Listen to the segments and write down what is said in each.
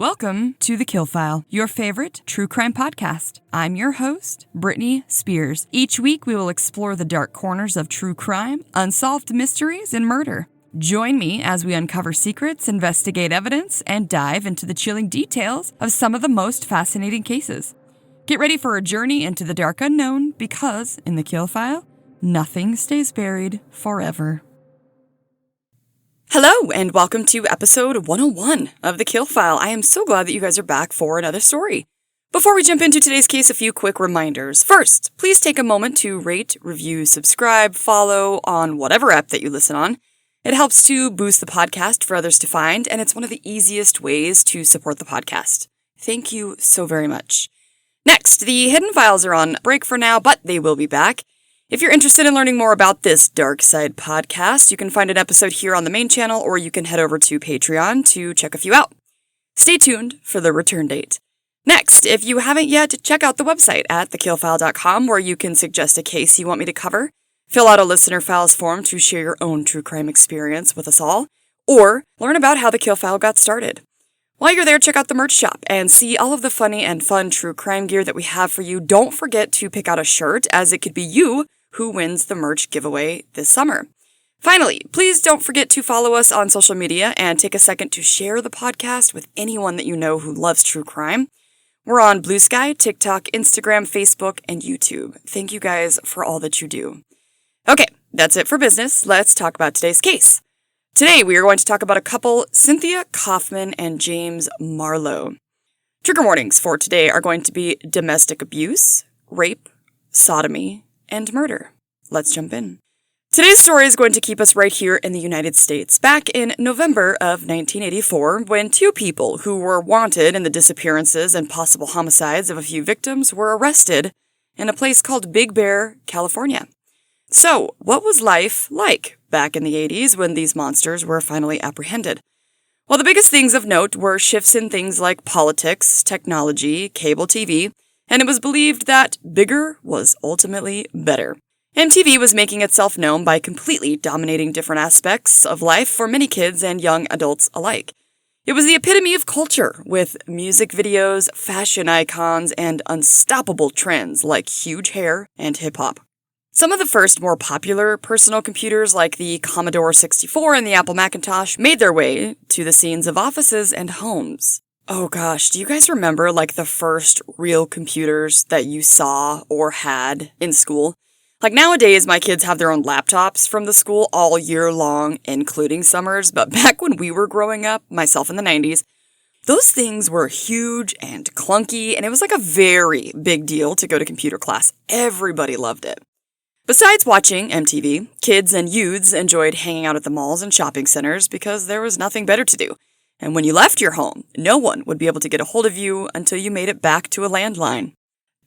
Welcome to TheKillFile, your favorite true crime podcast. I'm your host, Brittany Spears. Each week, we will explore the dark corners of true crime, unsolved mysteries, and murder. Join me as we uncover secrets, investigate evidence, and dive into the chilling details of some of the most fascinating cases. Get ready for a journey into the dark unknown because, in TheKillFile, nothing stays buried forever. Hello, and welcome to episode 101 of TheKillFile. I am so glad that you guys are back for another story. Before we jump into today's case, a few quick reminders. First, please take a moment to rate, review, subscribe, follow on whatever app that you listen on. It helps to boost the podcast for others to find, and it's one of the easiest ways to support the podcast. Thank you so very much. Next, the Hidden Files are on break for now, but they will be back. If you're interested in learning more about this Dark Side podcast, you can find an episode here on the main channel, or you can head over to Patreon to check a few out. Stay tuned for the return date. Next, if you haven't yet, check out the website at thekillfile.com, where you can suggest a case you want me to cover, fill out a listener files form to share your own true crime experience with us all, or learn about how the Kill File got started. While you're there, check out the merch shop and see all of the funny and fun true crime gear that we have for you. Don't forget to pick out a shirt, as it could be you who wins the merch giveaway this summer. Finally, please don't forget to follow us on social media and take a second to share the podcast with anyone that you know who loves true crime. We're on Blue Sky, TikTok, Instagram, Facebook, and YouTube. Thank you guys for all that you do. Okay, that's it for business. Let's talk about today's case. Today, we are going to talk about a couple, Cynthia Coffman and James Marlow. Trigger warnings for today are going to be domestic abuse, rape, sodomy, and murder. Let's jump in. Today's story is going to keep us right here in the United States, back in November of 1984, when two people who were wanted in the disappearances and possible homicides of a few victims were arrested in a place called Big Bear, California. So, what was life like back in the 80s when these monsters were finally apprehended? Well, the biggest things of note were shifts in things like politics, technology, cable TV, and it was believed that bigger was ultimately better. MTV was making itself known by completely dominating different aspects of life for many kids and young adults alike. It was the epitome of culture, with music videos, fashion icons, and unstoppable trends like huge hair and hip-hop. Some of the first more popular personal computers, like the Commodore 64 and the Apple Macintosh, made their way to the scenes of offices and homes. Oh gosh, do you guys remember like the first real computers that you saw or had in school? Like nowadays, my kids have their own laptops from the school all year long, including summers, but back when we were growing up, myself in the 90s, those things were huge and clunky, and it was like a very big deal to go to computer class. Everybody loved it. Besides watching MTV, kids and youths enjoyed hanging out at the malls and shopping centers because there was nothing better to do. And when you left your home, no one would be able to get a hold of you until you made it back to a landline.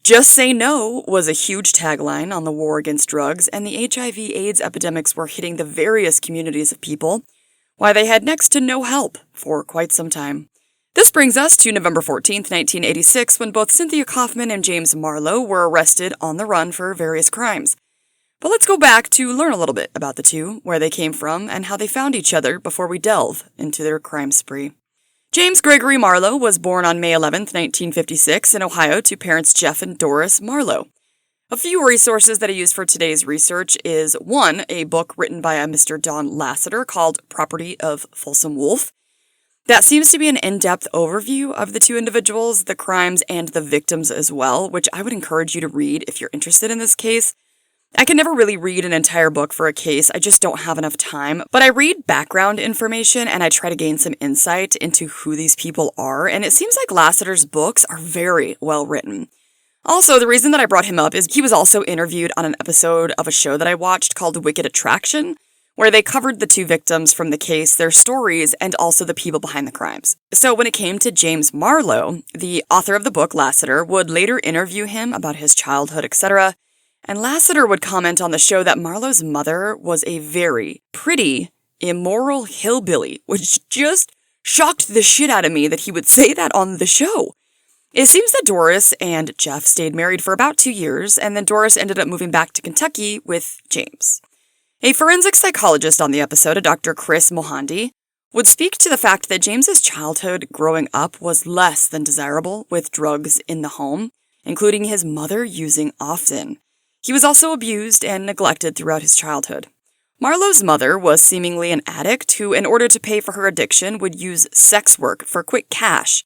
Just Say No was a huge tagline on the war against drugs, and the HIV/AIDS epidemics were hitting the various communities of people, while they had next to no help for quite some time. This brings us to November 14th, 1986, when both Cynthia Coffman and James Marlow were arrested on the run for various crimes. But let's go back to learn a little bit about the two, where they came from, and how they found each other before we delve into their crime spree. James Gregory Marlow was born on May 11th, 1956, in Ohio to parents Jeff and Doris Marlow. A few resources that I used for today's research is, one, a book written by a Mr. Don Lasseter called Property of Folsom Wolf. That seems to be an in-depth overview of the two individuals, the crimes, and the victims as well, which I would encourage you to read if you're interested in this case. I can never really read an entire book for a case, I just don't have enough time, but I read background information and I try to gain some insight into who these people are, and it seems like Lasseter's books are very well written. Also, the reason that I brought him up is he was also interviewed on an episode of a show that I watched called Wicked Attraction, where they covered the two victims from the case, their stories, and also the people behind the crimes. So when it came to James Marlow, the author of the book, Lasseter, would later interview him about his childhood, etc., and Lasseter would comment on the show that Marlow's mother was a very pretty, immoral hillbilly, which just shocked the shit out of me that he would say that on the show. It seems that Doris and Jeff stayed married for about 2 years, and then Doris ended up moving back to Kentucky with James. A forensic psychologist on the episode, a Dr. Chris Mohandi, would speak to the fact that James's childhood growing up was less than desirable with drugs in the home, including his mother using often. He was also abused and neglected throughout his childhood. Marlow's mother was seemingly an addict who, in order to pay for her addiction, would use sex work for quick cash,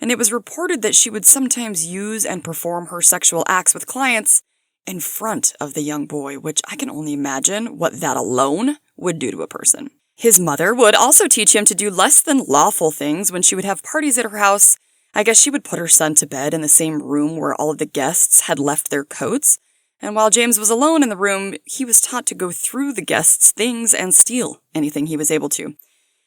and it was reported that she would sometimes use and perform her sexual acts with clients in front of the young boy, which I can only imagine what that alone would do to a person. His mother would also teach him to do less than lawful things when she would have parties at her house. I guess she would put her son to bed in the same room where all of the guests had left their coats, and while James was alone in the room, he was taught to go through the guests' things and steal anything he was able to.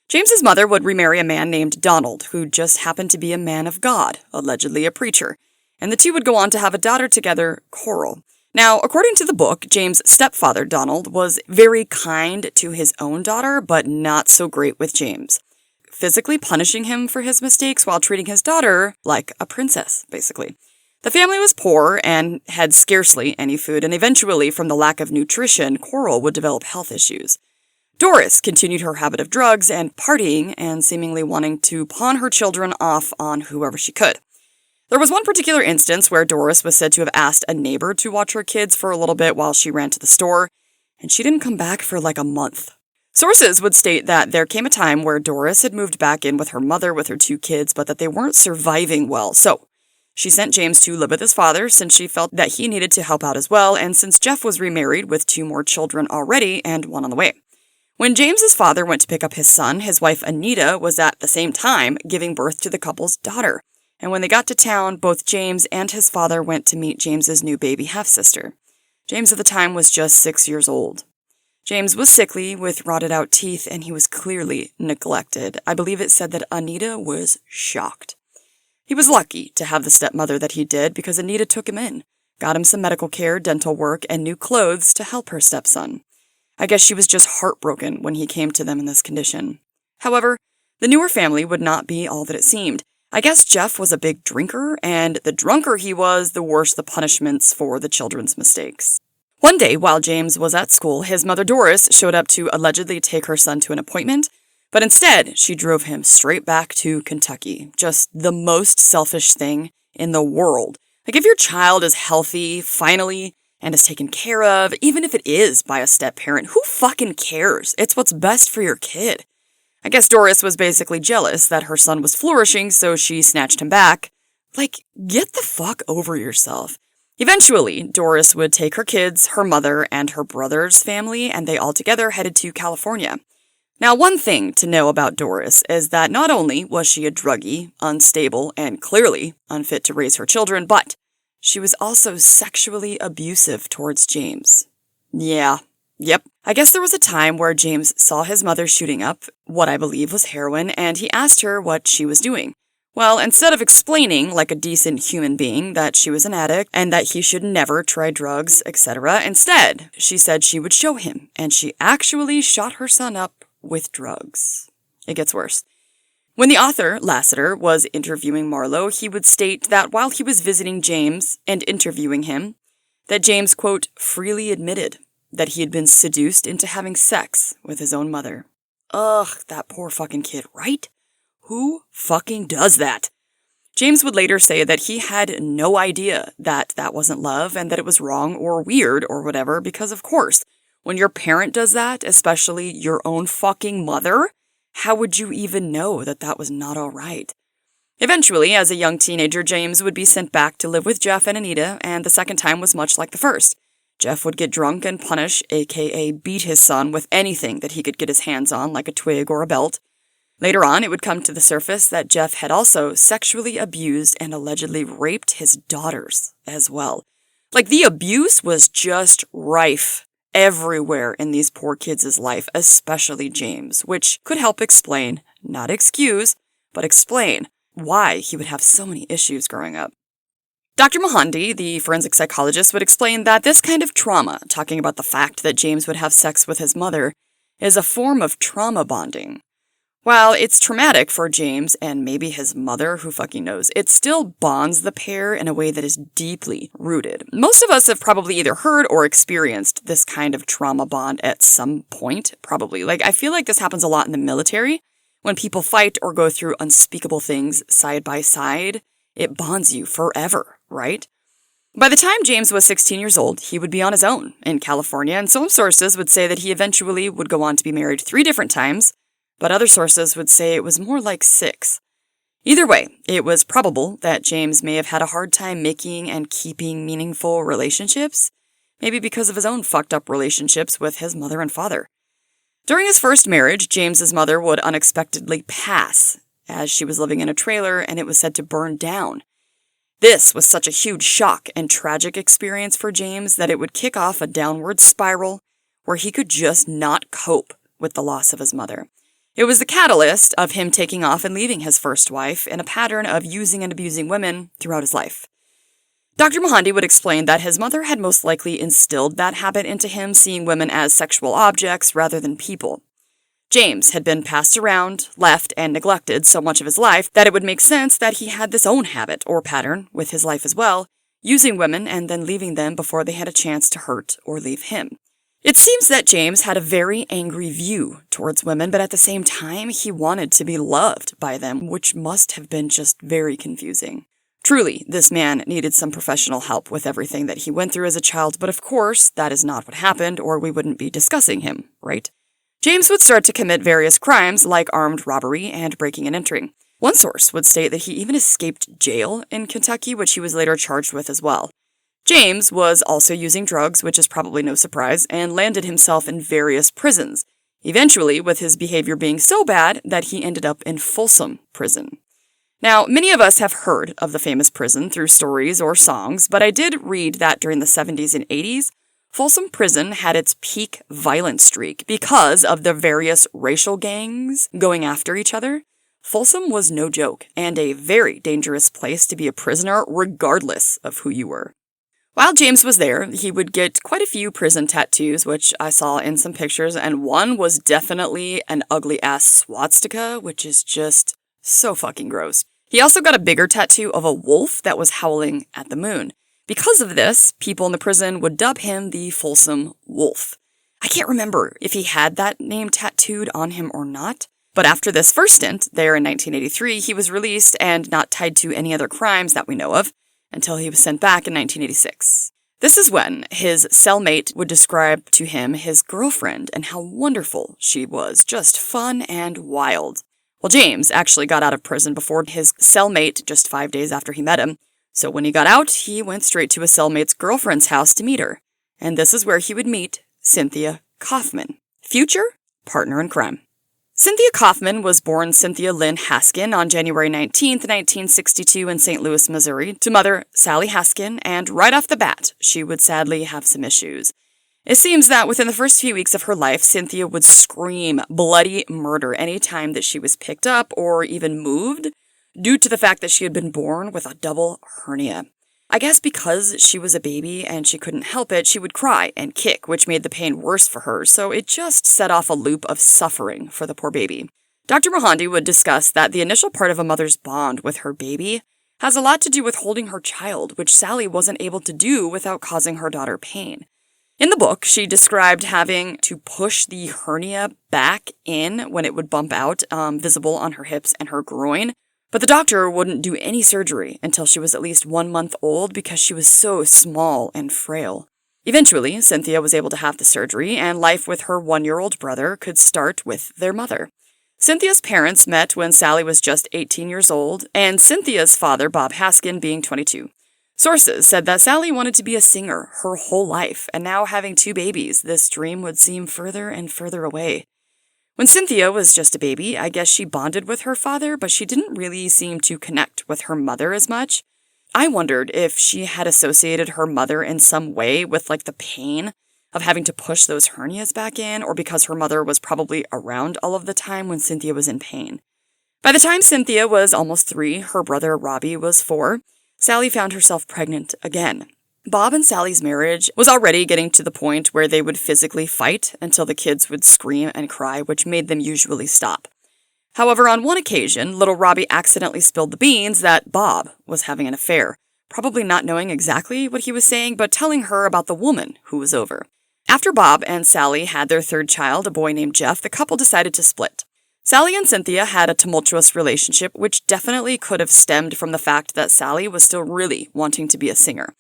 James's mother would remarry a man named Donald, who just happened to be a man of God, allegedly a preacher, and the two would go on to have a daughter together, Coral. Now, according to the book, James' stepfather, Donald, was very kind to his own daughter, but not so great with James, physically punishing him for his mistakes while treating his daughter like a princess, basically. The family was poor and had scarcely any food, and eventually, from the lack of nutrition, Coral would develop health issues. Doris continued her habit of drugs and partying and seemingly wanting to pawn her children off on whoever she could. There was one particular instance where Doris was said to have asked a neighbor to watch her kids for a little bit while she ran to the store, and she didn't come back for like a month. Sources would state that there came a time where Doris had moved back in with her mother with her two kids, but that they weren't surviving well, so she sent James to live with his father since she felt that he needed to help out as well, and since Jeff was remarried with 2 more children already and one on the way. When James's father went to pick up his son, his wife Anita was at the same time giving birth to the couple's daughter. And when they got to town, both James and his father went to meet James's new baby half-sister. James at the time was just 6 years old. James was sickly with rotted out teeth, and he was clearly neglected. I believe it said that Anita was shocked. He was lucky to have the stepmother that he did because Anita took him in, got him some medical care, dental work, and new clothes to help her stepson. I guess she was just heartbroken when he came to them in this condition. However, the newer family would not be all that it seemed. I guess Jeff was a big drinker, and the drunker he was, the worse the punishments for the children's mistakes. One day, while James was at school, his mother Doris showed up to allegedly take her son to an appointment, but instead, she drove him straight back to Kentucky. Just the most selfish thing in the world. Like, if your child is healthy, finally, and is taken care of, even if it is by a step-parent, who fucking cares? It's what's best for your kid. I guess Doris was basically jealous that her son was flourishing, so she snatched him back. Like, get the fuck over yourself. Eventually, Doris would take her kids, her mother, and her brother's family, and they all together headed to California. Now, one thing to know about Doris is that not only was she a druggie, unstable, and clearly unfit to raise her children, but she was also sexually abusive towards James. Yep. I guess there was a time where James saw his mother shooting up what I believe was heroin, and he asked her what she was doing. Well, instead of explaining, like a decent human being, that she was an addict and that he should never try drugs, etc., instead, she said she would show him, and she actually shot her son up with drugs. It gets worse. When the author, Lasseter, was interviewing Marlow, he would state that while he was visiting James and interviewing him, that James, quote, freely admitted that he had been seduced into having sex with his own mother. Ugh, that poor fucking kid, right? Who fucking does that? James would later say that he had no idea that that wasn't love and that it was wrong or weird or whatever because, of course, when your parent does that, especially your own fucking mother, how would you even know that that was not all right? Eventually, as a young teenager, James would be sent back to live with Jeff and Anita, and the second time was much like the first. Jeff would get drunk and punish, aka beat his son with anything that he could get his hands on, like a twig or a belt. Later on, it would come to the surface that Jeff had also sexually abused and allegedly raped his daughters as well. Like, the abuse was just rife everywhere in these poor kids' life, especially James, which could help explain, not excuse, but explain why he would have so many issues growing up. Dr. Mohandy, the forensic psychologist, would explain that this kind of trauma, talking about the fact that James would have sex with his mother, is a form of trauma bonding. While it's traumatic for James and maybe his mother, who fucking knows, it still bonds the pair in a way that is deeply rooted. Most of us have probably either heard or experienced this kind of trauma bond at some point, probably. Like, I feel like this happens a lot in the military, When people fight or go through unspeakable things side by side, it bonds you forever, right? By the time James was 16 years old, he would be on his own in California, and some sources would say that he eventually would go on to be married 3 different times, but other sources would say it was more like 6. Either way, it was probable that James may have had a hard time making and keeping meaningful relationships, maybe because of his own fucked up relationships with his mother and father. During his first marriage, James's mother would unexpectedly pass, as she was living in a trailer and it was said to burn down. This was such a huge shock and tragic experience for James that it would kick off a downward spiral where he could just not cope with the loss of his mother. It was the catalyst of him taking off and leaving his first wife in a pattern of using and abusing women throughout his life. Dr. Mohanty would explain that his mother had most likely instilled that habit into him, seeing women as sexual objects rather than people. James had been passed around, left, and neglected so much of his life that it would make sense that he had this own habit or pattern with his life as well, using women and then leaving them before they had a chance to hurt or leave him. It seems that James had a very angry view towards women, but at the same time, he wanted to be loved by them, which must have been just very confusing. Truly, this man needed some professional help with everything that he went through as a child, but of course, that is not what happened, or we wouldn't be discussing him, right? James would start to commit various crimes like armed robbery and breaking and entering. One source would state that he even escaped jail in Kentucky, which he was later charged with as well. James was also using drugs, which is probably no surprise, and landed himself in various prisons, eventually with his behavior being so bad that he ended up in Folsom Prison. Now, many of us have heard of the famous prison through stories or songs, but I did read that during the 70s and 80s, Folsom Prison had its peak violent streak because of the various racial gangs going after each other. Folsom was no joke, and a very dangerous place to be a prisoner regardless of who you were. While James was there, he would get quite a few prison tattoos, which I saw in some pictures, and one was definitely an ugly-ass swastika, which is just so fucking gross. He also got a bigger tattoo of a wolf that was howling at the moon. Because of this, people in the prison would dub him the Folsom Wolf. I can't remember if he had that name tattooed on him or not, but after this first stint there in 1983, he was released and not tied to any other crimes that we know of until he was sent back in 1986. This is when his cellmate would describe to him his girlfriend and how wonderful she was, just fun and wild. Well, James actually got out of prison before his cellmate just 5 days after he met him. So when he got out, he went straight to his cellmate's girlfriend's house to meet her. And this is where he would meet Cynthia Coffman, future partner in crime. Cynthia Coffman was born Cynthia Lynn Haskin on January 19, 1962 in St. Louis, Missouri, to mother Sally Haskin, and right off the bat, she would sadly have some issues. It seems that within the first few weeks of her life, Cynthia would scream bloody murder any time that she was picked up or even moved, due to the fact that she had been born with a double hernia. I guess because she was a baby and she couldn't help it, she would cry and kick, which made the pain worse for her, so it just set off a loop of suffering for the poor baby. Dr. Mohanty would discuss that the initial part of a mother's bond with her baby has a lot to do with holding her child, which Sally wasn't able to do without causing her daughter pain. In the book, she described having to push the hernia back in when it would bump out, visible on her hips and her groin. But the doctor wouldn't do any surgery until she was at least 1 month old because she was so small and frail. Eventually, Cynthia was able to have the surgery, and life with her 1-year-old brother could start with their mother. Cynthia's parents met when Sally was just 18 years old, and Cynthia's father, Bob Haskin, being 22. Sources said that Sally wanted to be a singer her whole life, and now having 2 babies, this dream would seem further and further away. When Cynthia was just a baby, I guess she bonded with her father, but she didn't really seem to connect with her mother as much. I wondered if she had associated her mother in some way with, the pain of having to push those hernias back in, or because her mother was probably around all of the time when Cynthia was in pain. By the time Cynthia was almost 3, her brother Robbie was 4, Sally found herself pregnant again. Bob and Sally's marriage was already getting to the point where they would physically fight until the kids would scream and cry, which made them usually stop. However, on one occasion, little Robbie accidentally spilled the beans that Bob was having an affair, probably not knowing exactly what he was saying, but telling her about the woman who was over. After Bob and Sally had their 3rd child, a boy named Jeff, the couple decided to split. Sally and Cynthia had a tumultuous relationship, which definitely could have stemmed from the fact that Sally was still really wanting to be a singer.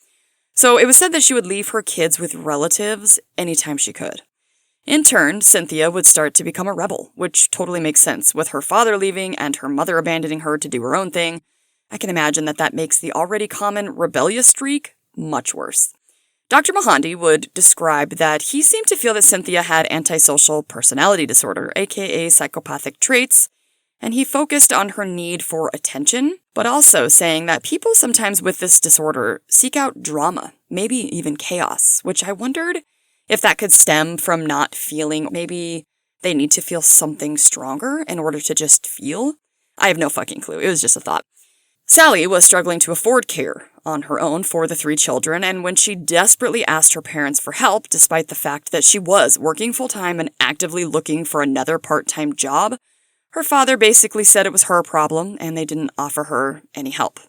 So it was said that she would leave her kids with relatives anytime she could. In turn, Cynthia would start to become a rebel, which totally makes sense, with her father leaving and her mother abandoning her to do her own thing. I can imagine that makes the already common rebellious streak much worse. Dr. Mohanty would describe that he seemed to feel that Cynthia had antisocial personality disorder, aka psychopathic traits, and he focused on her need for attention, but also saying that people sometimes with this disorder seek out drama, maybe even chaos, which I wondered if that could stem from not feeling maybe they need to feel something stronger in order to just feel. I have no fucking clue. It was just a thought. Sally was struggling to afford care on her own for the 3 children, and when she desperately asked her parents for help, despite the fact that she was working full-time and actively looking for another part-time job, her father basically said it was her problem and they didn't offer her any help.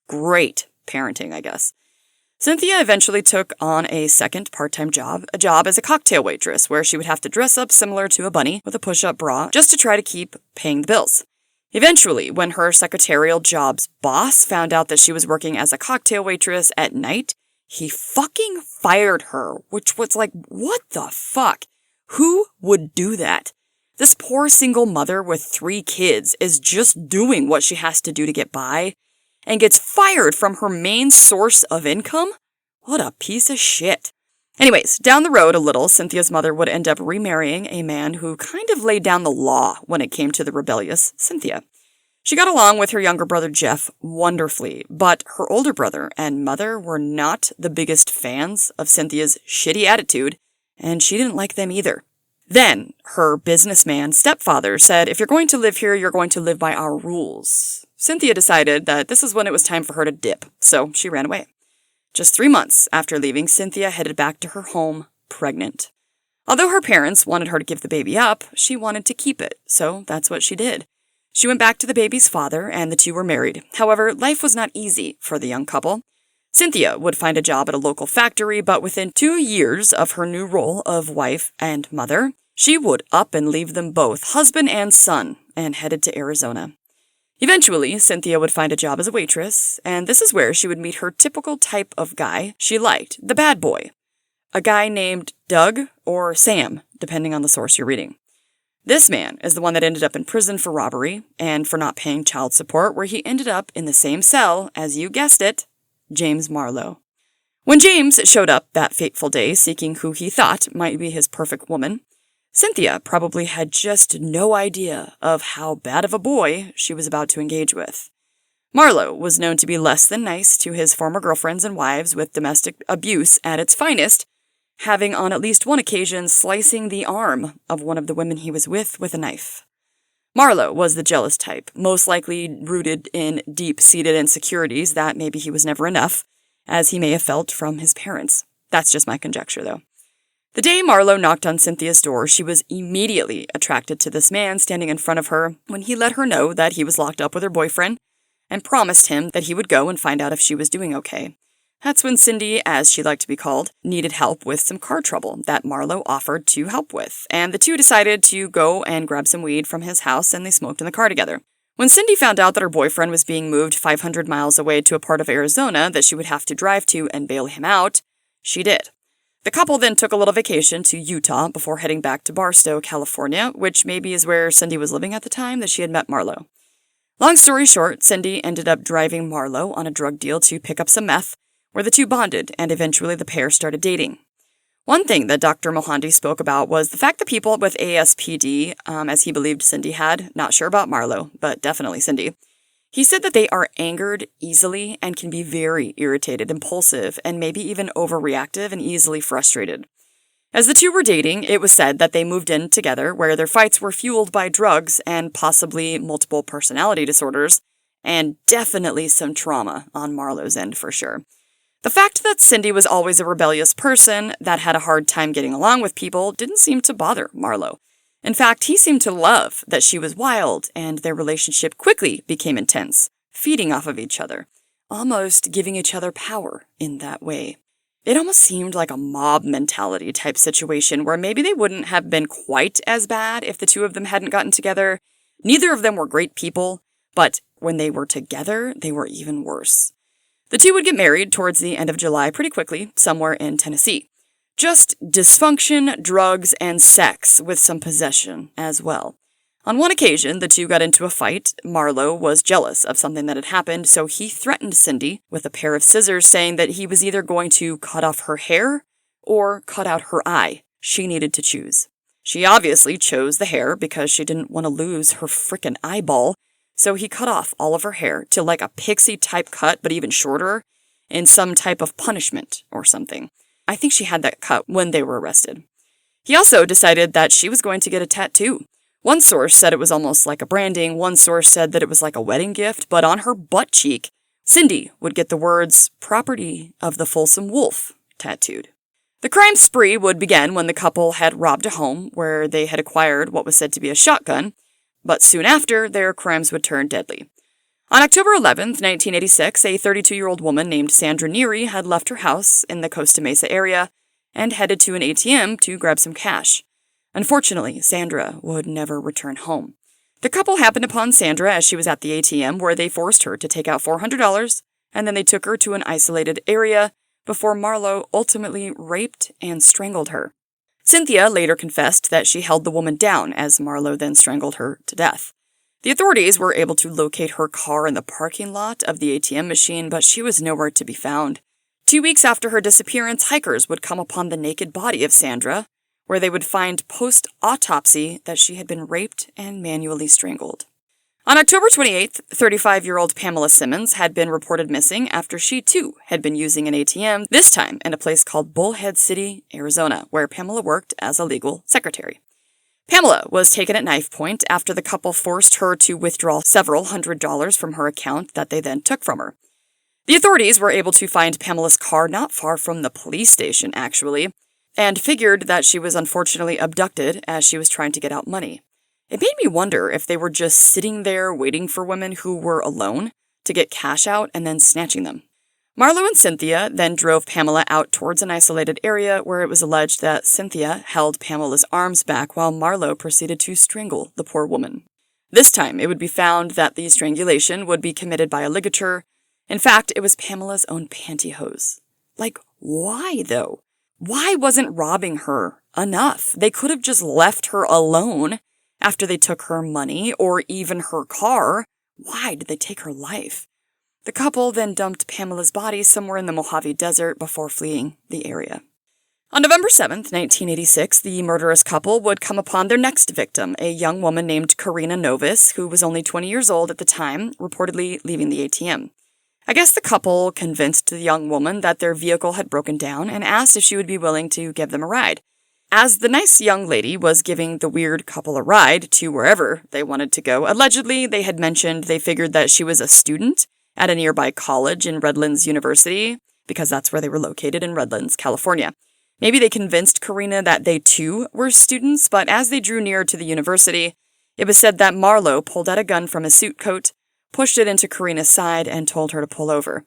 Great parenting, I guess. Cynthia eventually took on a second part-time job, a job as a cocktail waitress, where she would have to dress up similar to a bunny with a push-up bra just to try to keep paying the bills. Eventually, when her secretarial job's boss found out that she was working as a cocktail waitress at night, he fucking fired her, which was like, what the fuck? Who would do that? This poor single mother with 3 kids is just doing what she has to do to get by, and gets fired from her main source of income? What a piece of shit. Anyways, down the road a little, Cynthia's mother would end up remarrying a man who kind of laid down the law when it came to the rebellious Cynthia. She got along with her younger brother Jeff wonderfully, but her older brother and mother were not the biggest fans of Cynthia's shitty attitude, and she didn't like them either. Then, her businessman stepfather said, if you're going to live here, you're going to live by our rules. Cynthia decided that this is when it was time for her to dip, so she ran away. Just 3 months after leaving, Cynthia headed back to her home, pregnant. Although her parents wanted her to give the baby up, she wanted to keep it, so that's what she did. She went back to the baby's father, and the 2 were married. However, life was not easy for the young couple. Cynthia would find a job at a local factory, but within 2 years of her new role of wife and mother, she would up and leave them both, husband and son, and headed to Arizona. Eventually, Cynthia would find a job as a waitress, and this is where she would meet her typical type of guy she liked, the bad boy. A guy named Doug or Sam, depending on the source you're reading. This man is the one that ended up in prison for robbery and for not paying child support, where he ended up in the same cell as, you guessed it, James Marlowe. When James showed up that fateful day seeking who he thought might be his perfect woman, Cynthia probably had just no idea of how bad of a boy she was about to engage with. Marlowe was known to be less than nice to his former girlfriends and wives, with domestic abuse at its finest, having on at least one occasion slicing the arm of one of the women he was with a knife. Marlowe was the jealous type, most likely rooted in deep-seated insecurities that maybe he was never enough, as he may have felt from his parents. That's just my conjecture, though. The day Marlowe knocked on Cynthia's door, she was immediately attracted to this man standing in front of her when he let her know that he was locked up with her boyfriend and promised him that he would go and find out if she was doing okay. That's when Cindy, as she liked to be called, needed help with some car trouble that Marlowe offered to help with, and the 2 decided to go and grab some weed from his house, and they smoked in the car together. When Cindy found out that her boyfriend was being moved 500 miles away to a part of Arizona that she would have to drive to and bail him out, she did. The couple then took a little vacation to Utah before heading back to Barstow, California, which maybe is where Cindy was living at the time that she had met Marlowe. Long story short, Cindy ended up driving Marlowe on a drug deal to pick up some meth, where the 2 bonded, and eventually the pair started dating. One thing that Dr. Mohanty spoke about was the fact that people with ASPD, as he believed Cindy had, not sure about Marlowe, but definitely Cindy, he said that they are angered easily and can be very irritated, impulsive, and maybe even overreactive and easily frustrated. As the 2 were dating, it was said that they moved in together, where their fights were fueled by drugs and possibly multiple personality disorders, and definitely some trauma on Marlowe's end for sure. The fact that Cindy was always a rebellious person that had a hard time getting along with people didn't seem to bother Marlowe. In fact, he seemed to love that she was wild, and their relationship quickly became intense, feeding off of each other, almost giving each other power in that way. It almost seemed like a mob mentality type situation where maybe they wouldn't have been quite as bad if the 2 of them hadn't gotten together, Neither of them were great people, but when they were together, they were even worse. The two would get married towards the end of July pretty quickly, somewhere in Tennessee. Just dysfunction, drugs, and sex, with some possession as well. On one occasion, the two got into a fight. Marlow was jealous of something that had happened, so he threatened Cindy with a pair of scissors, saying that he was either going to cut off her hair or cut out her eye. She needed to choose. She obviously chose the hair because she didn't want to lose her frickin' eyeball, so he cut off all of her hair to like a pixie-type cut, but even shorter, in some type of punishment or something. I think she had that cut when they were arrested. He also decided that she was going to get a tattoo. One source said it was almost like a branding, one source said that it was like a wedding gift, but on her butt cheek, Cindy would get the words, "Property of the Folsom Wolf," tattooed. The crime spree would begin when the couple had robbed a home where they had acquired what was said to be a shotgun, but soon after, their crimes would turn deadly. On October 11th, 1986, a 32-year-old woman named Sandra Neary had left her house in the Costa Mesa area and headed to an ATM to grab some cash. Unfortunately, Sandra would never return home. The couple happened upon Sandra as she was at the ATM, where they forced her to take out $400, and then they took her to an isolated area before Marlow ultimately raped and strangled her. Cynthia later confessed that she held the woman down as Marlow then strangled her to death. The authorities were able to locate her car in the parking lot of the ATM machine, but she was nowhere to be found. 2 weeks after her disappearance, hikers would come upon the naked body of Sandra, where they would find post-autopsy that she had been raped and manually strangled. On October 28th, 35-year-old Pamela Simmons had been reported missing after she, too, had been using an ATM, this time in a place called Bullhead City, Arizona, where Pamela worked as a legal secretary. Pamela was taken at knife point after the couple forced her to withdraw several $100s from her account that they then took from her. The authorities were able to find Pamela's car not far from the police station, actually, and figured that she was unfortunately abducted as she was trying to get out money. It made me wonder if they were just sitting there waiting for women who were alone to get cash out and then snatching them. Marlow and Cynthia then drove Pamela out towards an isolated area where it was alleged that Cynthia held Pamela's arms back while Marlow proceeded to strangle the poor woman. This time, it would be found that the strangulation would be committed by a ligature. In fact, it was Pamela's own pantyhose. Like, why, though? Why wasn't robbing her enough? They could have just left her alone after they took her money or even her car. Why did they take her life? The couple then dumped Pamela's body somewhere in the Mojave Desert before fleeing the area. On November 7th, 1986, the murderous couple would come upon their next victim, a young woman named Karina Novis, who was only 20 years old at the time, reportedly leaving the ATM. I guess the couple convinced the young woman that their vehicle had broken down and asked if she would be willing to give them a ride. As the nice young lady was giving the weird couple a ride to wherever they wanted to go, allegedly they had mentioned they figured that she was a student at a nearby college in Redlands University, because that's where they were located, in Redlands, California. Maybe they convinced Karina that they too were students, but as they drew near to the university, it was said that Marlow pulled out a gun from his suit coat, pushed it into Karina's side, and told her to pull over.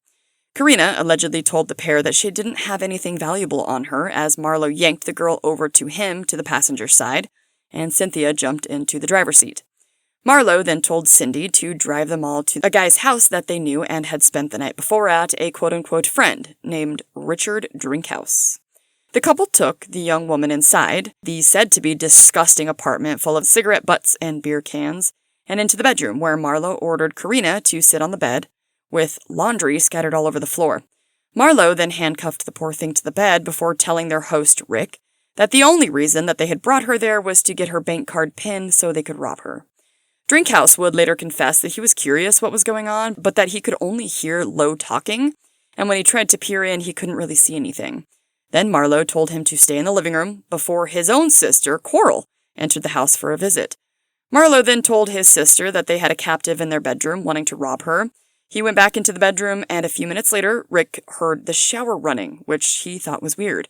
Karina allegedly told the pair that she didn't have anything valuable on her, as Marlow yanked the girl over to him to the passenger side, and Cynthia jumped into the driver's seat. Marlow then told Cindy to drive them all to a guy's house that they knew and had spent the night before at, a quote-unquote friend named Richard Drinkhouse. The couple took the young woman inside, the said-to-be disgusting apartment full of cigarette butts and beer cans, and into the bedroom, where Marlow ordered Karina to sit on the bed, with laundry scattered all over the floor. Marlow then handcuffed the poor thing to the bed before telling their host, Rick, that the only reason that they had brought her there was to get her bank card PIN so they could rob her. Drinkhouse would later confess that he was curious what was going on, but that he could only hear low talking, and when he tried to peer in, he couldn't really see anything. Then Marlow told him to stay in the living room before his own sister, Coral, entered the house for a visit. Marlow then told his sister that they had a captive in their bedroom wanting to rob her. He went back into the bedroom, and a few minutes later, Rick heard the shower running, which he thought was weird.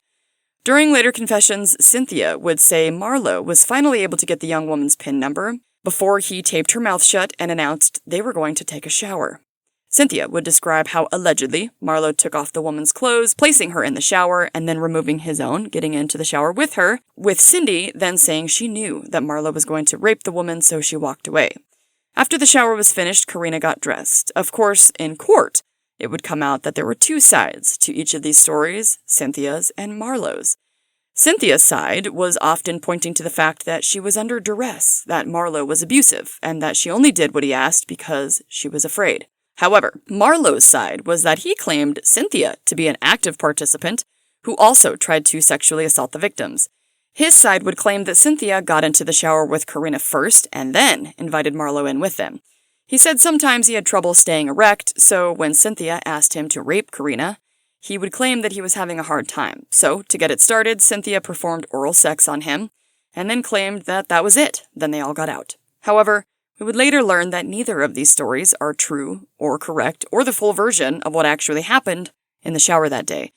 During later confessions, Cynthia would say Marlow was finally able to get the young woman's PIN number before he taped her mouth shut and announced they were going to take a shower. Cynthia would describe how, allegedly, Marlow took off the woman's clothes, placing her in the shower, and then removing his own, getting into the shower with her, with Cindy then saying she knew that Marlow was going to rape the woman, so she walked away. After the shower was finished, Karina got dressed. Of course, in court, it would come out that there were two sides to each of these stories, Cynthia's and Marlow's. Cynthia's side was often pointing to the fact that she was under duress, that Marlow was abusive, and that she only did what he asked because she was afraid. However, Marlow's side was that he claimed Cynthia to be an active participant who also tried to sexually assault the victims. His side would claim that Cynthia got into the shower with Karina first and then invited Marlow in with them. He said sometimes he had trouble staying erect, so when Cynthia asked him to rape Karina, he would claim that he was having a hard time. So, to get it started, Cynthia performed oral sex on him, and then claimed that that was it. Then they all got out. However, we would later learn that neither of these stories are true or correct or the full version of what actually happened in the shower that day.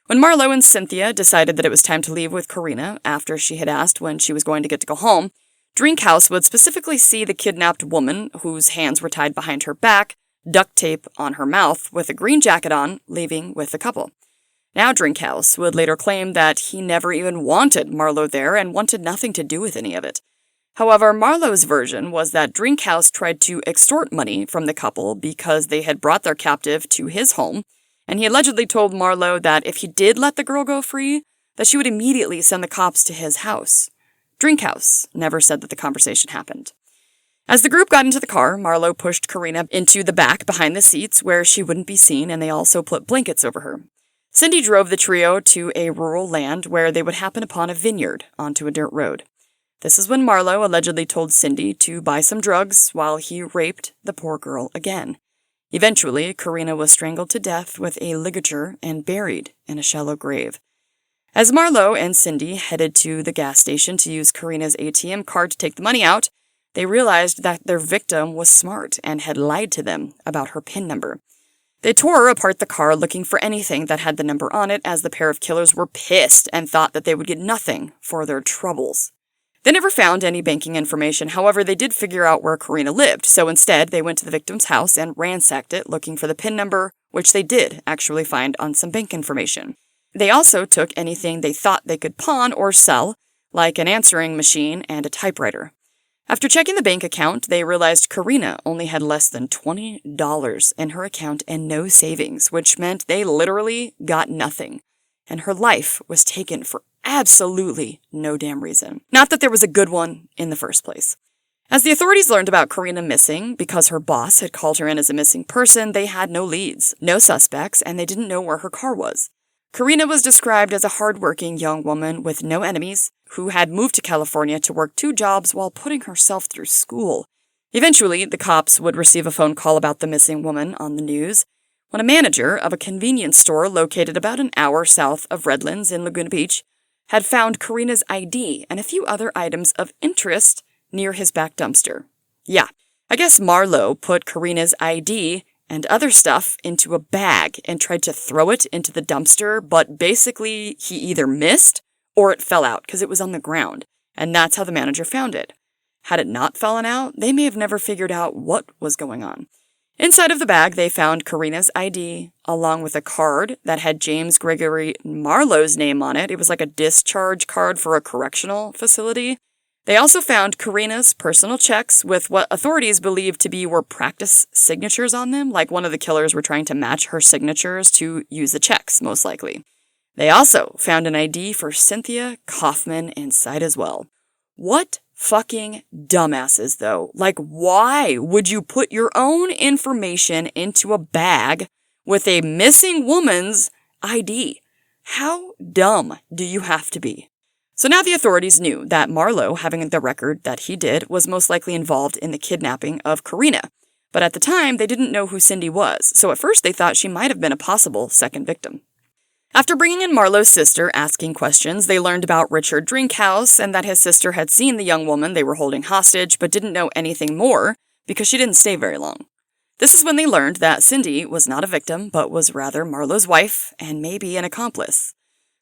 When Marlow and Cynthia decided that it was time to leave with Karina after she had asked when she was going to get to go home, Drinkhouse would specifically see the kidnapped woman, whose hands were tied behind her back, duct tape on her mouth with a green jacket on, leaving with the couple. Now Drinkhouse would later claim that he never even wanted Marlow there and wanted nothing to do with any of it. However, Marlow's version was that Drinkhouse tried to extort money from the couple because they had brought their captive to his home, and he allegedly told Marlow that if he did let the girl go free, that she would immediately send the cops to his house. Drinkhouse never said that the conversation happened. As the group got into the car, Marlow pushed Karina into the back behind the seats where she wouldn't be seen, and they also put blankets over her. Cindy drove the trio to a rural land where they would happen upon a vineyard onto a dirt road. This is when Marlow allegedly told Cindy to buy some drugs while he raped the poor girl again. Eventually, Karina was strangled to death with a ligature and buried in a shallow grave. As Marlow and Cindy headed to the gas station to use Karina's ATM card to take the money out, they realized that their victim was smart and had lied to them about her PIN number. They tore apart the car looking for anything that had the number on it, as the pair of killers were pissed and thought that they would get nothing for their troubles. They never found any banking information. However, they did figure out where Karina lived, so instead they went to the victim's house and ransacked it looking for the PIN number, which they did actually find on some bank information. They also took anything they thought they could pawn or sell, like an answering machine and a typewriter. After checking the bank account, they realized Karina only had less than $20 in her account and no savings, which meant they literally got nothing. And her life was taken for absolutely no damn reason. Not that there was a good one in the first place. As the authorities learned about Karina missing, because her boss had called her in as a missing person, they had no leads, no suspects, and they didn't know where her car was. Karina was described as a hardworking young woman with no enemies, who had moved to California to work 2 jobs while putting herself through school. Eventually, the cops would receive a phone call about the missing woman on the news, when a manager of a convenience store located about an hour south of Redlands in Laguna Beach had found Karina's ID and a few other items of interest near his back dumpster. Yeah, I guess Marlow put Karina's ID and other stuff into a bag and tried to throw it into the dumpster, but basically he either missed or it fell out because it was on the ground, and that's how the manager found it. Had it not fallen out, they may have never figured out what was going on. Inside of the bag, they found Karina's ID, along with a card that had James Gregory Marlow's name on it. It was like a discharge card for a correctional facility. They also found Karina's personal checks with what authorities believed to be were practice signatures on them, like one of the killers were trying to match her signatures to use the checks, most likely. They also found an ID for Cynthia Coffman inside as well. What fucking dumbasses, though. Like, why would you put your own information into a bag with a missing woman's ID? How dumb do you have to be? So now the authorities knew that Marlow, having the record that he did, was most likely involved in the kidnapping of Karina. But at the time, they didn't know who Cindy was, so at first they thought she might have been a possible second victim. After bringing in Marlow's sister asking questions, they learned about Richard Drinkhouse and that his sister had seen the young woman they were holding hostage but didn't know anything more because she didn't stay very long. This is when they learned that Cindy was not a victim but was rather Marlow's wife and maybe an accomplice.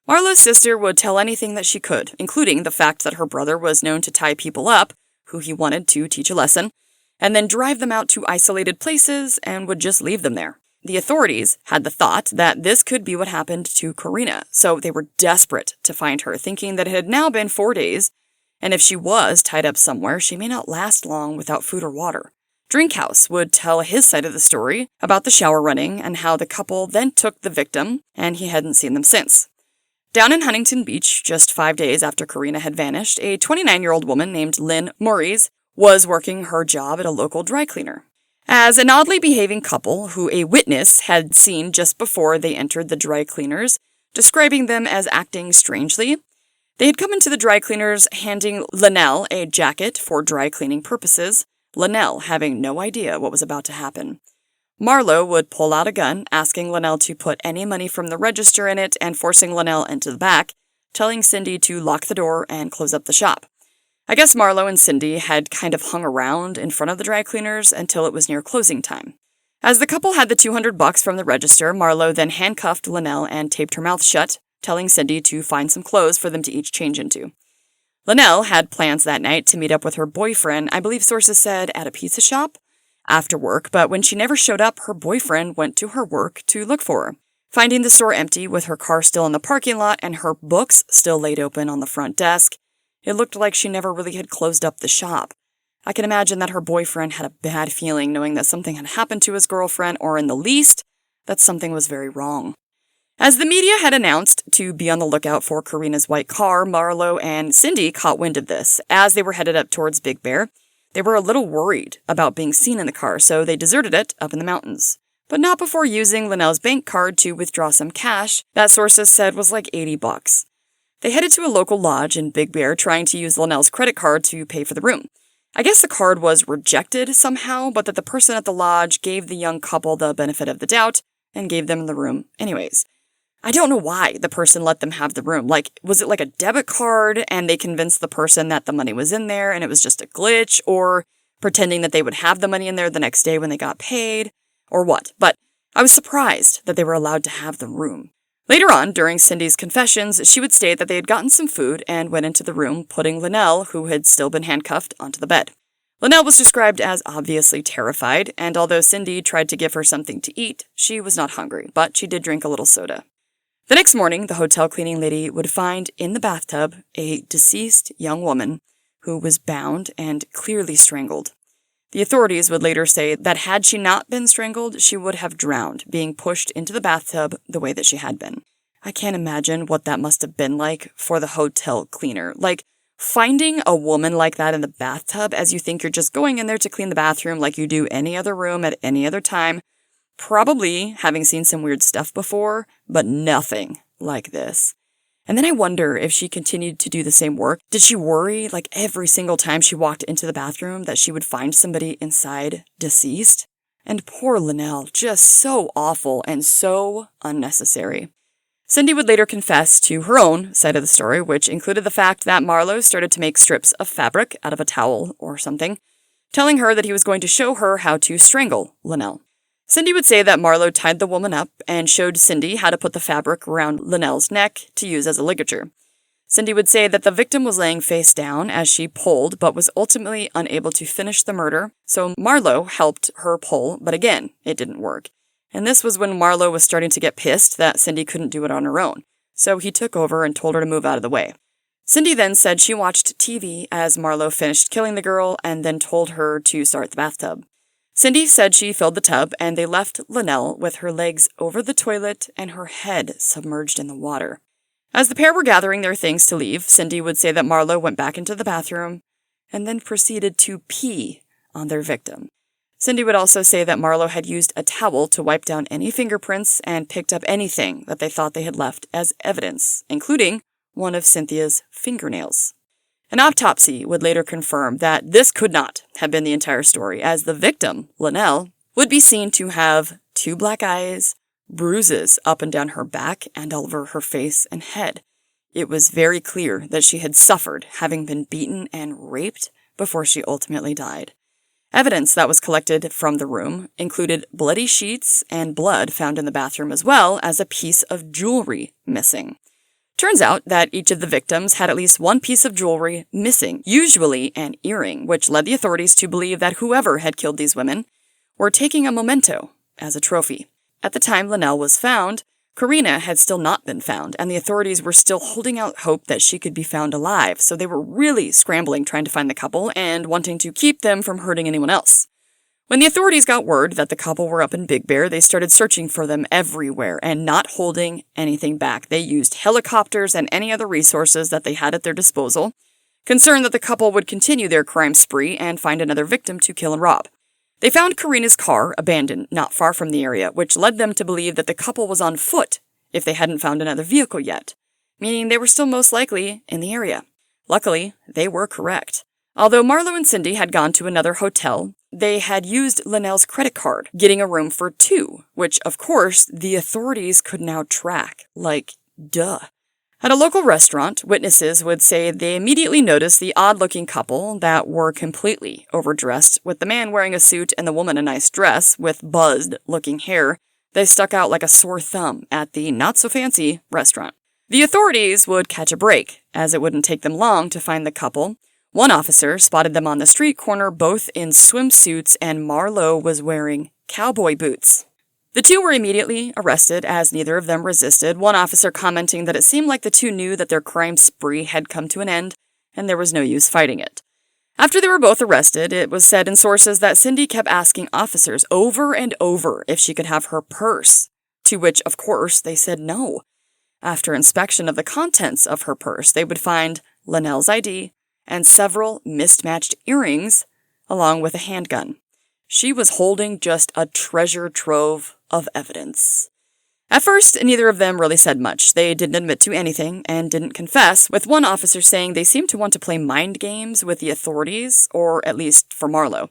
Marlow's sister would tell anything that she could, including the fact that her brother was known to tie people up, who he wanted to teach a lesson, and then drive them out to isolated places and would just leave them there. The authorities had the thought that this could be what happened to Karina, so they were desperate to find her, thinking that it had now been 4 days, and if she was tied up somewhere, she may not last long without food or water. Drinkhouse would tell his side of the story about the shower running and how the couple then took the victim and he hadn't seen them since. Down in Huntington Beach, just 5 days after Karina had vanished, a 29-year-old woman named Lynn Maurice was working her job at a local dry cleaner. As an oddly behaving couple who a witness had seen just before they entered the dry cleaners, describing them as acting strangely, they had come into the dry cleaners handing Linnell a jacket for dry cleaning purposes, Linnell having no idea what was about to happen. Marlow would pull out a gun, asking Linnell to put any money from the register in it and forcing Linnell into the back, telling Cindy to lock the door and close up the shop. I guess Marlow and Cindy had kind of hung around in front of the dry cleaners until it was near closing time. As the couple had the $200 from the register, Marlow then handcuffed Linnell and taped her mouth shut, telling Cindy to find some clothes for them to each change into. Linnell had plans that night to meet up with her boyfriend, I believe sources said at a pizza shop, after work, but when she never showed up, her boyfriend went to her work to look for her. Finding the store empty with her car still in the parking lot and her books still laid open on the front desk, it looked like she never really had closed up the shop. I can imagine that her boyfriend had a bad feeling knowing that something had happened to his girlfriend, or in the least, that something was very wrong. As the media had announced to be on the lookout for Karina's white car, Marlow and Cindy caught wind of this. As they were headed up towards Big Bear, they were a little worried about being seen in the car, so they deserted it up in the mountains. But not before using Linnell's bank card to withdraw some cash that sources said was like $80. They headed to a local lodge in Big Bear trying to use Linnell's credit card to pay for the room. I guess the card was rejected somehow, but that the person at the lodge gave the young couple the benefit of the doubt and gave them the room anyways. I don't know why the person let them have the room. Was it like a debit card and they convinced the person that the money was in there and it was just a glitch, or pretending that they would have the money in there the next day when they got paid, or what? But I was surprised that they were allowed to have the room. Later on, during Cindy's confessions, she would state that they had gotten some food and went into the room, putting Linnell, who had still been handcuffed, onto the bed. Linnell was described as obviously terrified, and although Cindy tried to give her something to eat, she was not hungry, but she did drink a little soda. The next morning, the hotel cleaning lady would find in the bathtub a deceased young woman who was bound and clearly strangled. The authorities would later say that had she not been strangled, she would have drowned, being pushed into the bathtub the way that she had been. I can't imagine what that must have been like for the hotel cleaner. Finding a woman like that in the bathtub as you think you're just going in there to clean the bathroom like you do any other room at any other time, probably having seen some weird stuff before, but nothing like this. And then I wonder if she continued to do the same work. Did she worry, every single time she walked into the bathroom, that she would find somebody inside deceased? And poor Linnell, just so awful and so unnecessary. Cindy would later confess to her own side of the story, which included the fact that Marlow started to make strips of fabric out of a towel or something, telling her that he was going to show her how to strangle Linnell. Cindy would say that Marlow tied the woman up and showed Cindy how to put the fabric around Linnell's neck to use as a ligature. Cindy would say that the victim was laying face down as she pulled, but was ultimately unable to finish the murder, so Marlow helped her pull, but again, it didn't work. And this was when Marlow was starting to get pissed that Cindy couldn't do it on her own, so he took over and told her to move out of the way. Cindy then said she watched TV as Marlow finished killing the girl and then told her to start the bathtub. Cindy said she filled the tub and they left Linnell with her legs over the toilet and her head submerged in the water. As the pair were gathering their things to leave, Cindy would say that Marlow went back into the bathroom and then proceeded to pee on their victim. Cindy would also say that Marlow had used a towel to wipe down any fingerprints and picked up anything that they thought they had left as evidence, including one of Cynthia's fingernails. An autopsy would later confirm that this could not have been the entire story, as the victim, Linnell, would be seen to have 2 black eyes, bruises up and down her back and all over her face and head. It was very clear that she had suffered, having been beaten and raped before she ultimately died. Evidence that was collected from the room included bloody sheets and blood found in the bathroom, as well as a piece of jewelry missing. Turns out that each of the victims had at least one piece of jewelry missing, usually an earring, which led the authorities to believe that whoever had killed these women were taking a memento as a trophy. At the time Linnell was found, Karina had still not been found, and the authorities were still holding out hope that she could be found alive, so they were really scrambling trying to find the couple and wanting to keep them from hurting anyone else. When the authorities got word that the couple were up in Big Bear, they started searching for them everywhere and not holding anything back. They used helicopters and any other resources that they had at their disposal, concerned that the couple would continue their crime spree and find another victim to kill and rob. They found Karina's car abandoned not far from the area, which led them to believe that the couple was on foot if they hadn't found another vehicle yet, meaning they were still most likely in the area. Luckily, they were correct. Although Marlow and Cindy had gone to another hotel, they had used Linnell's credit card, getting a room for two, which, of course, the authorities could now track. Like, duh. At a local restaurant, witnesses would say they immediately noticed the odd-looking couple that were completely overdressed, with the man wearing a suit and the woman a nice dress with buzzed-looking hair. They stuck out like a sore thumb at the not-so-fancy restaurant. The authorities would catch a break, as it wouldn't take them long to find the couple. One officer spotted them on the street corner, both in swimsuits, and Marlow was wearing cowboy boots. The two were immediately arrested, as neither of them resisted, one officer commenting that it seemed like the two knew that their crime spree had come to an end, and there was no use fighting it. After they were both arrested, it was said in sources that Cindy kept asking officers over and over if she could have her purse, to which, of course, they said no. After inspection of the contents of her purse, they would find Linnell's ID, and several mismatched earrings, along with a handgun. She was holding just a treasure trove of evidence. At first, neither of them really said much. They didn't admit to anything and didn't confess, with one officer saying they seemed to want to play mind games with the authorities, or at least for Marlow.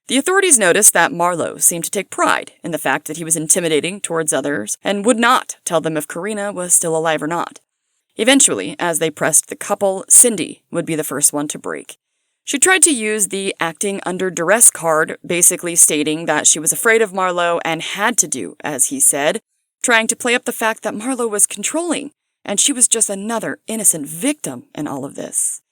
The authorities noticed that Marlow seemed to take pride in the fact that he was intimidating towards others and would not tell them if Karina was still alive or not. Eventually, as they pressed the couple, Cindy would be the first one to break. She tried to use the acting under duress card, basically stating that she was afraid of Marlow and had to do as he said, trying to play up the fact that Marlow was controlling, and she was just another innocent victim in all of this.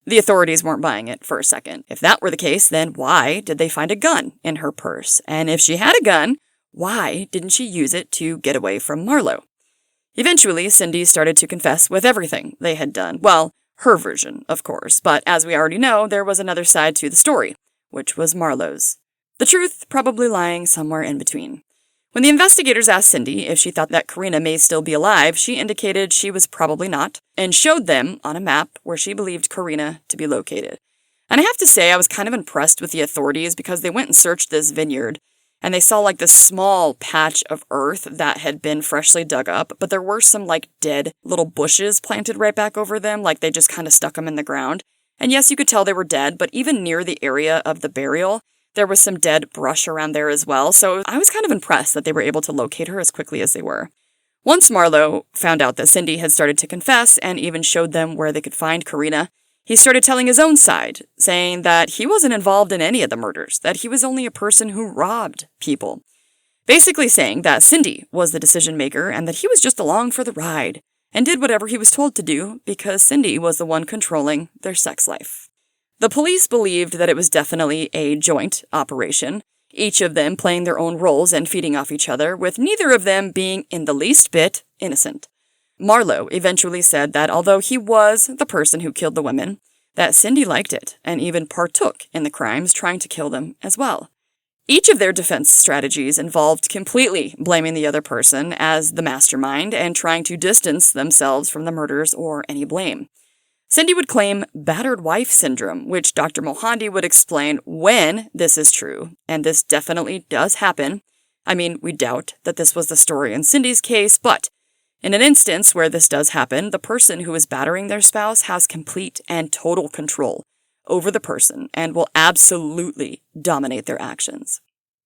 The authorities weren't buying it for a second. If that were the case, then why did they find a gun in her purse? And if she had a gun, why didn't she use it to get away from Marlow? Eventually, Cindy started to confess with everything they had done. Well, her version, of course, but as we already know, there was another side to the story, which was Marlow's. The truth probably lying somewhere in between. When the investigators asked Cindy if she thought that Karina may still be alive, she indicated she was probably not, and showed them on a map where she believed Karina to be located. And I have to say, I was kind of impressed with the authorities because they went and searched this vineyard, and they saw like this small patch of earth that had been freshly dug up, but there were some like dead little bushes planted right back over them, like they just kind of stuck them in the ground. And yes, you could tell they were dead, but even near the area of the burial, there was some dead brush around there as well, so I was kind of impressed that they were able to locate her as quickly as they were. Once Marlow found out that Cindy had started to confess and even showed them where they could find Karina, he started telling his own side, saying that he wasn't involved in any of the murders, that he was only a person who robbed people. Basically saying that Cindy was the decision maker and that he was just along for the ride and did whatever he was told to do because Cindy was the one controlling their sex life. The police believed that it was definitely a joint operation, each of them playing their own roles and feeding off each other, with neither of them being in the least bit innocent. Marlow eventually said that although he was the person who killed the women, that Cindy liked it and even partook in the crimes, trying to kill them as well. Each of their defense strategies involved completely blaming the other person as the mastermind and trying to distance themselves from the murders or any blame. Cindy would claim battered wife syndrome, which Dr. Mohanty would explain when this is true, and this definitely does happen. I mean, we doubt that this was the story in Cindy's case, but in an instance where this does happen, the person who is battering their spouse has complete and total control over the person and will absolutely dominate their actions.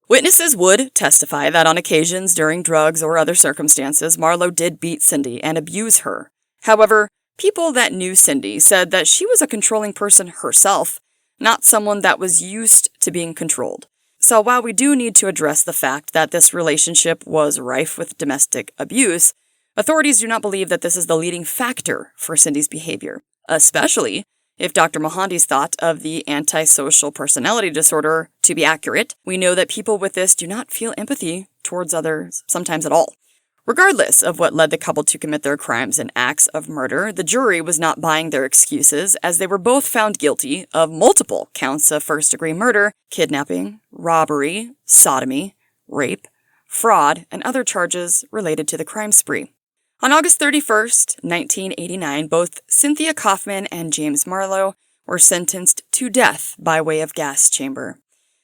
Witnesses would testify that on occasions during drugs or other circumstances, Marlow did beat Cindy and abuse her. However, people that knew Cindy said that she was a controlling person herself, not someone that was used to being controlled. So while we do need to address the fact that this relationship was rife with domestic abuse, authorities do not believe that this is the leading factor for Cindy's behavior, especially if Dr. Mohanty's thought of the antisocial personality disorder to be accurate. We know that people with this do not feel empathy towards others, sometimes at all. Regardless of what led the couple to commit their crimes and acts of murder, the jury was not buying their excuses as they were both found guilty of multiple counts of first-degree murder, kidnapping, robbery, sodomy, rape, fraud, and other charges related to the crime spree. On August 31st, 1989, both Cynthia Coffman and James Marlow were sentenced to death by way of gas chamber.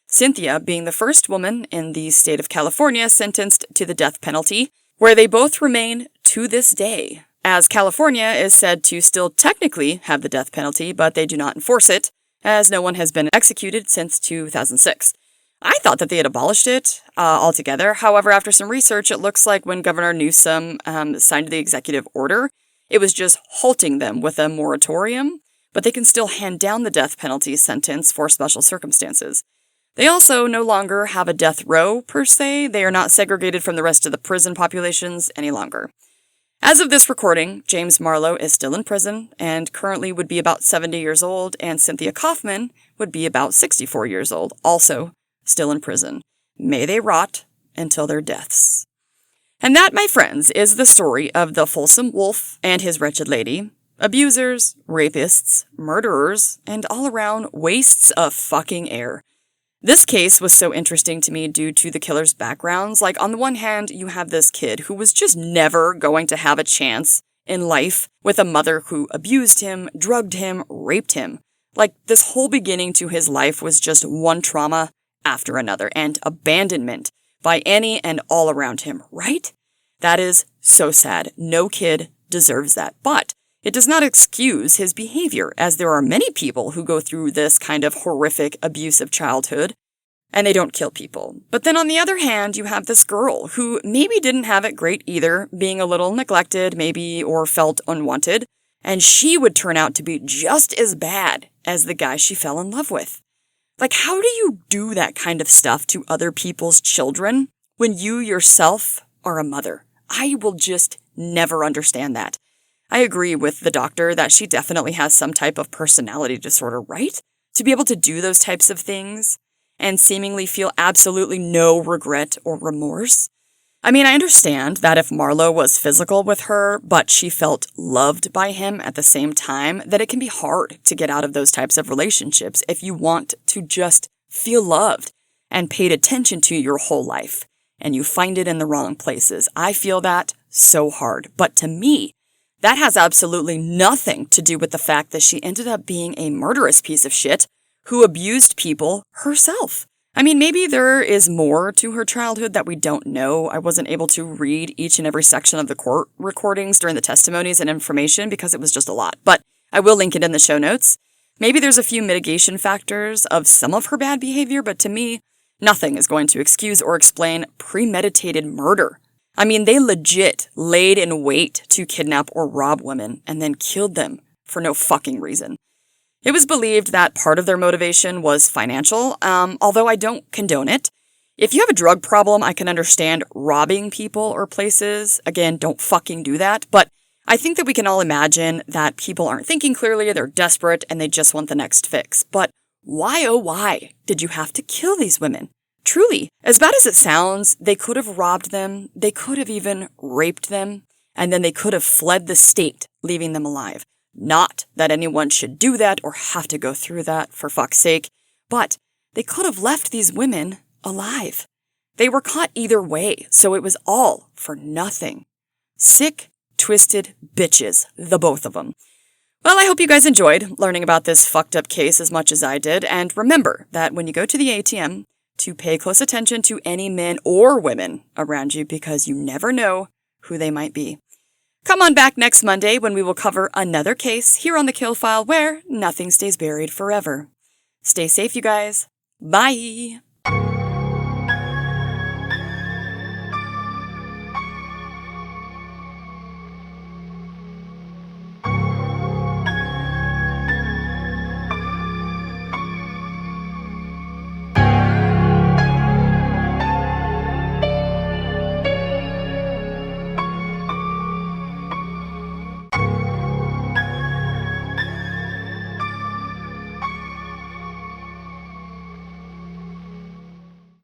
Cynthia being the first woman in the state of California sentenced to the death penalty, where they both remain to this day, as California is said to still technically have the death penalty, but they do not enforce it, as no one has been executed since 2006. I thought that they had abolished it altogether. However, after some research, it looks like when Governor Newsom signed the executive order, it was just halting them with a moratorium, but they can still hand down the death penalty sentence for special circumstances. They also no longer have a death row, per se. They are not segregated from the rest of the prison populations any longer. As of this recording, James Marlow is still in prison and currently would be about 70 years old, and Cynthia Coffman would be about 64 years old, also still in prison. May they rot until their deaths. And that, my friends, is the story of the Folsom Wolf and his wretched lady, abusers, rapists, murderers, and all-around wastes of fucking air. This case was so interesting to me due to the killer's backgrounds. Like, on the one hand, you have this kid who was just never going to have a chance in life with a mother who abused him, drugged him, raped him. Like, this whole beginning to his life was just one trauma after another, and abandonment by any and all around him, right? That is so sad. No kid deserves that. But it does not excuse his behavior, as there are many people who go through this kind of horrific, abusive childhood, and they don't kill people. But then on the other hand, you have this girl who maybe didn't have it great either, being a little neglected, maybe, or felt unwanted, and she would turn out to be just as bad as the guy she fell in love with. Like, how do you do that kind of stuff to other people's children when you yourself are a mother? I will just never understand that. I agree with the doctor that she definitely has some type of personality disorder, right? To be able to do those types of things and seemingly feel absolutely no regret or remorse. I mean, I understand that if Marlow was physical with her, but she felt loved by him at the same time, that it can be hard to get out of those types of relationships if you want to just feel loved and paid attention to your whole life, and you find it in the wrong places. I feel that so hard. But to me, that has absolutely nothing to do with the fact that she ended up being a murderous piece of shit who abused people herself. I mean, maybe there is more to her childhood that we don't know. I wasn't able to read each and every section of the court recordings during the testimonies and information because it was just a lot. But I will link it in the show notes. Maybe there's a few mitigation factors of some of her bad behavior, but to me, nothing is going to excuse or explain premeditated murder. I mean, they legit laid in wait to kidnap or rob women and then killed them for no fucking reason. It was believed that part of their motivation was financial, although I don't condone it. If you have a drug problem, I can understand robbing people or places. Again, don't fucking do that. But I think that we can all imagine that people aren't thinking clearly, they're desperate, and they just want the next fix. But why, oh why, did you have to kill these women? Truly, as bad as it sounds, they could have robbed them, they could have even raped them, and then they could have fled the state, leaving them alive. Not that anyone should do that or have to go through that, for fuck's sake, but they could have left these women alive. They were caught either way, so it was all for nothing. Sick, twisted bitches, the both of them. Well, I hope you guys enjoyed learning about this fucked up case as much as I did, and remember that when you go to the ATM, to pay close attention to any men or women around you because you never know who they might be. Come on back next Monday when we will cover another case here on The Kill File where nothing stays buried forever. Stay safe, you guys. Bye!